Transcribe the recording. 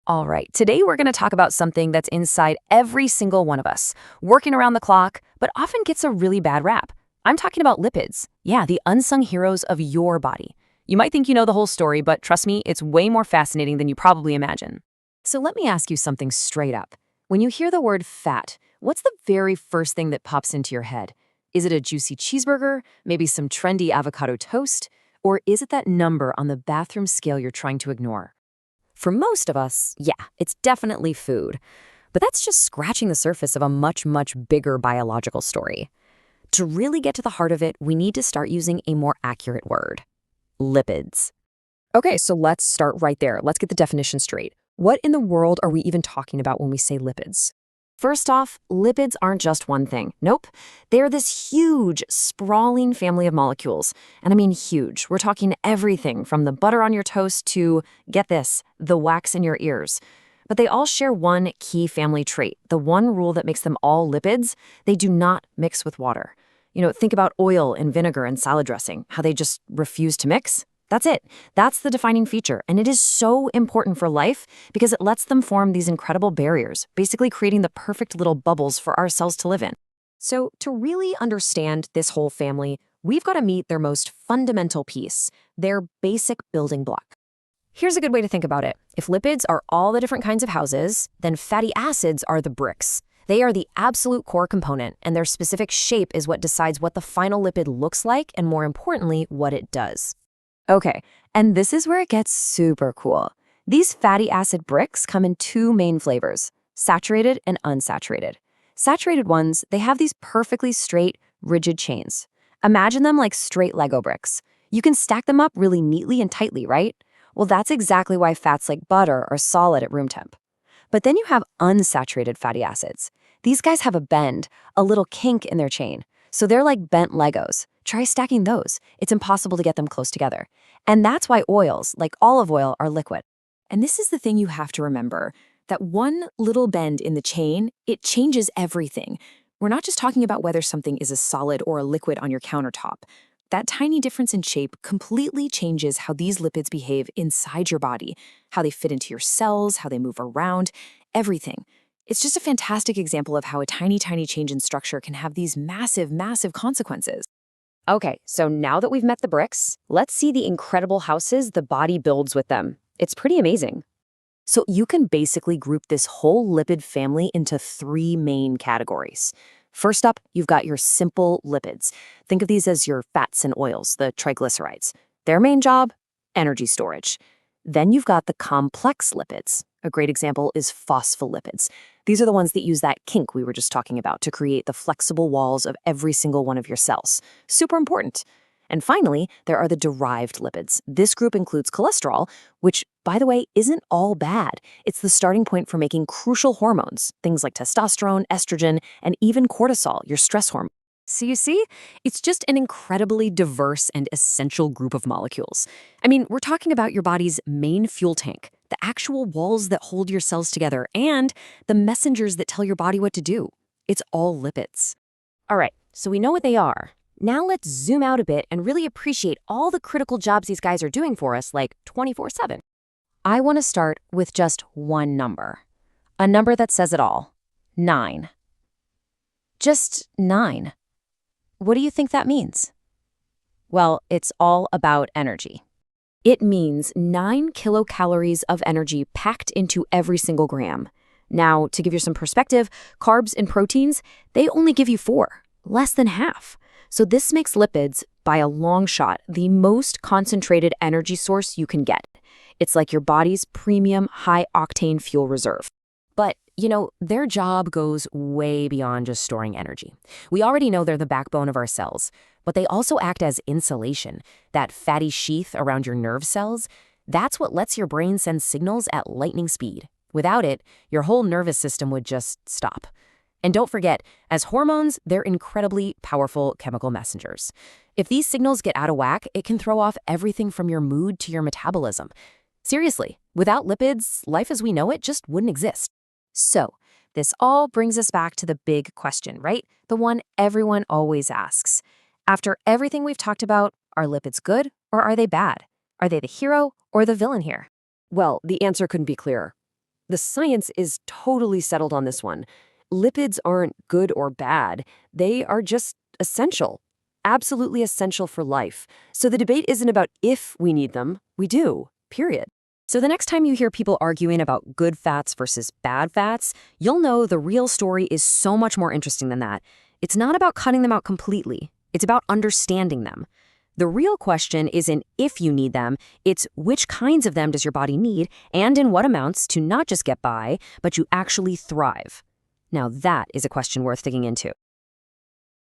All right, today we're going to talk about something that's inside every single one of us, working around the clock, but often gets a really bad rap. I'm talking about lipids. Yeah, the unsung heroes of your body. You might think you know the whole story, but trust me, it's way more fascinating than you probably imagine. So let me ask you something straight up. When you hear the word fat, what's the very first thing that pops into your head? Is it a juicy cheeseburger, maybe some trendy avocado toast, or is it that number on the bathroom scale you're trying to ignore? For most of us, yeah, it's definitely food. But that's just scratching the surface of a much, much bigger biological story. To really get to the heart of it, we need to start using a more accurate word: lipids. Okay, so let's start right there. Let's get the definition straight. What in the world are we even talking about when we say lipids? First off, lipids aren't just one thing. Nope. They're this huge, sprawling family of molecules. And I mean huge. We're talking everything from the butter on your toast to, get this, the wax in your ears. But they all share one key family trait, the one rule that makes them all lipids: they do not mix with water. Think about oil and vinegar and salad dressing, how they just refuse to mix. That's it. That's the defining feature, and it is so important for life because it lets them form these incredible barriers, basically creating the perfect little bubbles for our cells to live in. So to really understand this whole family, we've got to meet their most fundamental piece, their basic building block. Here's a good way to think about it. If lipids are all the different kinds of houses, then fatty acids are the bricks. They are the absolute core component, and their specific shape is what decides what the final lipid looks like and, more importantly, what it does. Okay, and this is where it gets super cool. These fatty acid bricks come in two main flavors: saturated and unsaturated. Saturated ones, they have these perfectly straight, rigid chains. Imagine them like straight Lego bricks. You can stack them up really neatly and tightly, right? Well, that's exactly why fats like butter are solid at room temp. But then you have unsaturated fatty acids. These guys have a bend, a little kink in their chain. So they're like bent Legos. Try stacking those. It's impossible to get them close together. And that's why oils, like olive oil, are liquid. And this is the thing you have to remember, that one little bend in the chain, it changes everything. We're not just talking about whether something is a solid or a liquid on your countertop. That tiny difference in shape completely changes how these lipids behave inside your body, how they fit into your cells, how they move around, everything. It's just a fantastic example of how a tiny, tiny change in structure can have these massive, massive consequences. Okay, so now that we've met the bricks, let's see the incredible houses the body builds with them. It's pretty amazing. So you can basically group this whole lipid family into three main categories. First up, you've got your simple lipids. Think of these as your fats and oils, the triglycerides. Their main job: energy storage. Then you've got the complex lipids. A great example is phospholipids. These are the ones that use that kink we were just talking about to create the flexible walls of every single one of your cells. Super important. And finally, there are the derived lipids. This group includes cholesterol, which, by the way, isn't all bad. It's the starting point for making crucial hormones, things like testosterone, estrogen, and even cortisol, your stress hormone. So you see, it's just an incredibly diverse and essential group of molecules. I mean, we're talking about your body's main fuel tank, the actual walls that hold your cells together, and the messengers that tell your body what to do. It's all lipids. All right, so we know what they are. Now let's zoom out a bit and really appreciate all the critical jobs these guys are doing for us, like 24/7. I want to start with just one number. A number that says it all: 9. Just 9. What do you think that means? Well, it's all about energy. It means 9 kilocalories of energy packed into every single gram. Now, to give you some perspective, carbs and proteins, they only give you 4, less than half. So this makes lipids, by a long shot, the most concentrated energy source you can get. It's like your body's premium high-octane fuel reserve. But, their job goes way beyond just storing energy. We already know they're the backbone of our cells, but they also act as insulation, that fatty sheath around your nerve cells. That's what lets your brain send signals at lightning speed. Without it, your whole nervous system would just stop. And don't forget, as hormones, they're incredibly powerful chemical messengers. If these signals get out of whack, it can throw off everything from your mood to your metabolism. Seriously, without lipids, life as we know it just wouldn't exist. So, this all brings us back to the big question, right? The one everyone always asks. After everything we've talked about, are lipids good or are they bad? Are they the hero or the villain here? Well, the answer couldn't be clearer. The science is totally settled on this one. Lipids aren't good or bad. They are just essential. Absolutely essential for life. So the debate isn't about if we need them. We do. Period. So the next time you hear people arguing about good fats versus bad fats, you'll know the real story is so much more interesting than that. It's not about cutting them out completely. It's about understanding them. The real question isn't if you need them, it's which kinds of them does your body need and in what amounts to not just get by, but you actually thrive. Now that is a question worth digging into.